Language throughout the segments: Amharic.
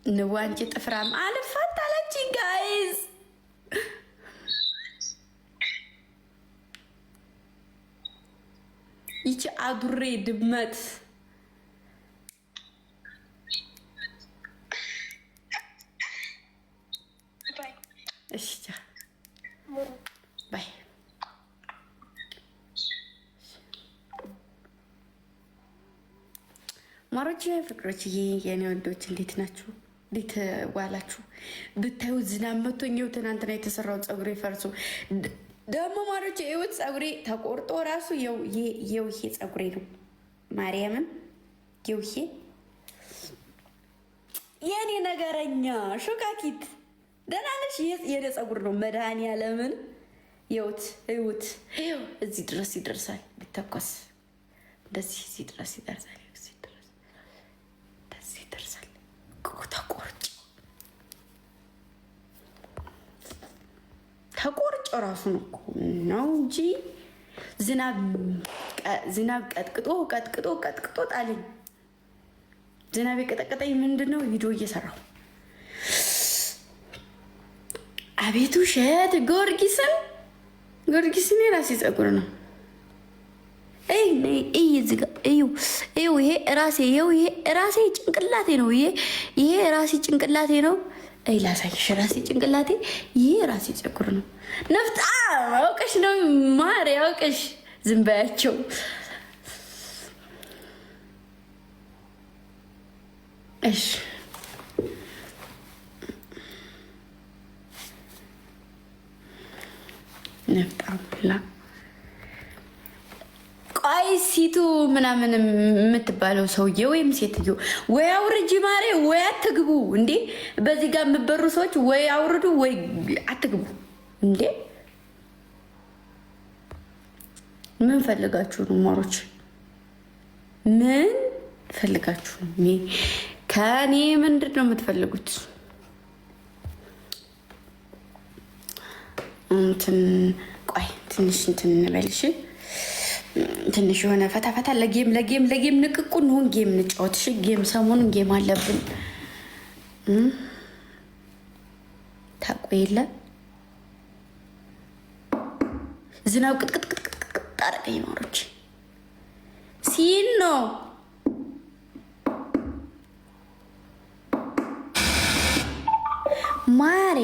ንዋንጭ ጥፍራም አልፋታለች ጋይዝ ይቺ አዱሬ ድመት እሺ ባይ ማሮቼ ፍቅሮች የኔ ወንዶች እንዴት ናችሁ? እንዴት ዋላችሁ? ብታዩ ዝናብ መቶኛው ትናንትና የተሰራው ፀጉሬ ፈርሶ ደግሞ ማሮቼ ይኸውት ፀጉሬ ተቆርጦ ራሱ የውሄ ፀጉሬ ነው። ማርያምን የውሄ የኔ ነገረኛ ሾካኪት ደህና ነሽ? የኔ ፀጉር ነው መድኃኒዓለምን ይኸውት እዚህ ድረስ ይደርሳል። ቢተኮስ እንደዚህ እዚህ ድረስ ይደርሳል። ተቆርጮ ራሱ ነው እንጂ ዝናብ ቀጥቅጦ ጣለኝ። ዝናብ የቀጠቀጠኝ ምንድን ነው? ቪዲዮ እየሰራሁ አቤቱ ሸት ጎርጊስን የራሴ ፀጉር ነው። ይሄ ራሴ ጭንቅላቴ ነው። ይሄ ራሴ ጭንቅላቴ ነው። ላሳይሽ ራሴ ጭንቅላቴ ይሄ ራሴ ፀጉር ነው። ነፍጣ አውቀሽ ነው ማር ያውቀሽ ዝም በያቸው። እሺ ነፍጣ ብላ ቆይ ሲቱ ምናምን የምትባለው ሰውዬ ወይም ሴትዮ ወይ አውርጂ ማሬ ወይ አትግቡ እንዴ! በዚህ ጋር የምበሩ ሰዎች ወይ አውርዱ ወይ አትግቡ እንዴ! ምን ፈልጋችሁ ነው ማሮች? ምን ፈልጋችሁ ነው? ከኔ ምንድን ነው የምትፈልጉት? ቆይ ትንሽ እንበልሽ ትንሽ የሆነ ፈታ ለጌም ንቅቁ እንሆን ጌም እንጫወት። እሺ ጌም ሰሞኑን ጌም አለብን። ታቆ የለ ዝናብ ቅጥቅጥ አረገኝ ማሮች ሲን ነው ማሬ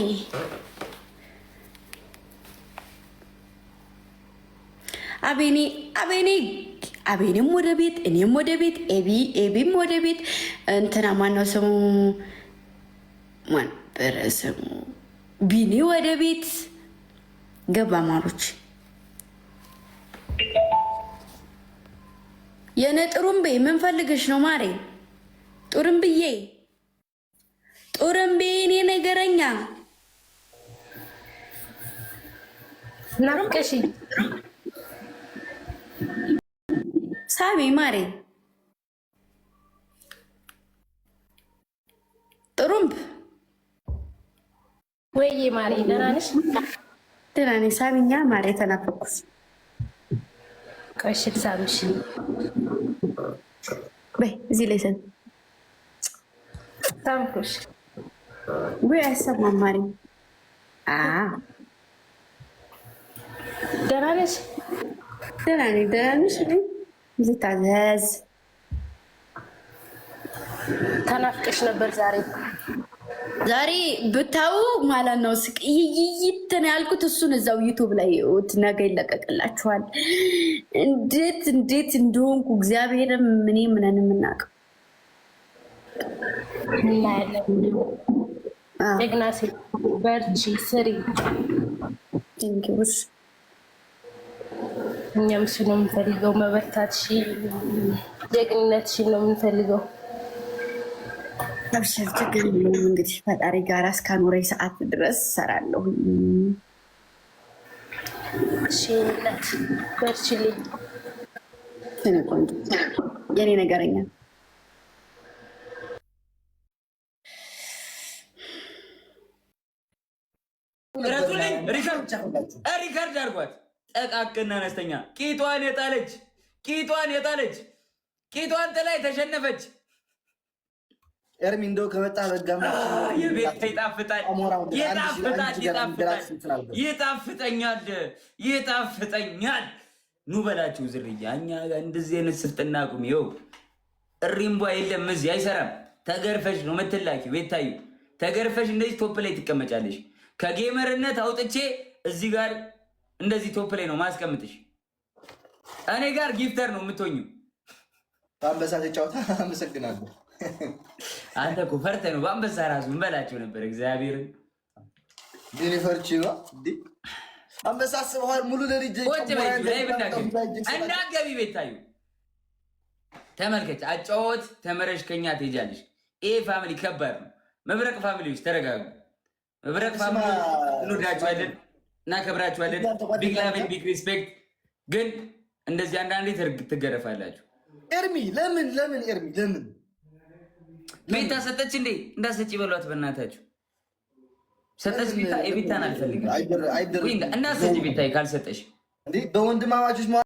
አቤኔም ወደ ቤት እኔም ወደ ቤት ኤቢም ወደ ቤት እንትና ማነው ስሙ ስሙ ቢኒ ወደ ቤት ገባ። ማሮች የኔ ጥሩምቤ ምን ፈልገሽ ነው ማሬ? ጥሩምብዬ እኔ ነገረኛ ናፍቀሽ ሳሚ ማሬ ጥሩምብ ወይ ማሬ ደህና ነሽ? ደህና ነኝ ሳሚኛ ማሬ ተናፈኩሽ። ቆይሽ ልሳምሽ በይ እዚህ ላይ ሳምኩሽ ወይ አይሰማም ማሬ። ደህና ነሽ? ደህና ነሽ? ዝታዘዝ ተናፍቀሽ ነበር ዛሬ ብታው ማለት ነው። ስቅይይትን ያልኩት እሱን እዛው ዩቲዩብ ላይ ነገ ይለቀቅላችኋል። እንዴት እንደሆንኩ እግዚአብሔርም ምንን የምናውቀው ጀግና ሴት በርቺ ስሪ። ቴንኪውስ እኛም እሱ ነው የምንፈልገው። መበርታትሽ ጀግንነትሽን ነው የምንፈልገው። አብሽር ችግር የለውም። እንግዲህ ፈጣሪ ጋር እስካኖረኝ ሰዓት ድረስ እሰራለሁ። እሺ እናት በርቺልኝ። የኔ ነገረኛ ሪካርድ አድርጓት። ጠቃቅና አነስተኛ ቂጧን የጣለች ቂጧን ጥላ ተሸነፈች። ኤርሚ እንደው ከመጣ በጋም የቤት ይጣፍጣል ይጣፍጠኛል። ኑ በላችሁ ዝርያ እኛ ጋር እንደዚህ አይነት ስፍጥና ቁም። ይኸው እሪምቧ የለም እዚህ አይሰራም። ተገርፈሽ ነው የምትላኪው። ቤታዩ ተገርፈሽ እንደዚህ ቶፕ ላይ ትቀመጫለሽ። ከጌመርነት አውጥቼ እዚህ ጋር እንደዚህ ቶፕ ላይ ነው ማስቀምጥሽ። እኔ ጋር ጊፍተር ነው የምትሆኙ። በአንበሳ ተጫውታ አመሰግናለሁ። አንተ እኮ ፈርተህ ነው። በአንበሳ ራሱ እንበላቸው ነበር። እግዚአብሔርን ግን ፈርቼ ነው እንዴ? አንበሳ አስበዋል። ሙሉ ለልጅ እንዳገቢ ቤታዩ ተመልከች። አጫወት ተመረሽ ከኛ ትሄጃለሽ። ይሄ ፋሚሊ ከባድ ነው። መብረቅ ፋሚሊዎች ተረጋጉ። መብረቅ ፋሚሊ እንወዳችኋለን፣ እናከብራችኋለን። ቢግ ላቭ ቢግ ሪስፔክት። ግን እንደዚህ አንዳንዴ ትገረፋላችሁ። ኤርሚ ለምን ኤርሚ ለምን ቤታ ሰጠች እንዴ? እንዳሰጪ በሏት በእናታችሁ። ሰጠች ቤታ። የቤታን አልፈልግም። እንዳሰጪ ቤታ ካልሰጠሽ እንዴ በወንድማማቾች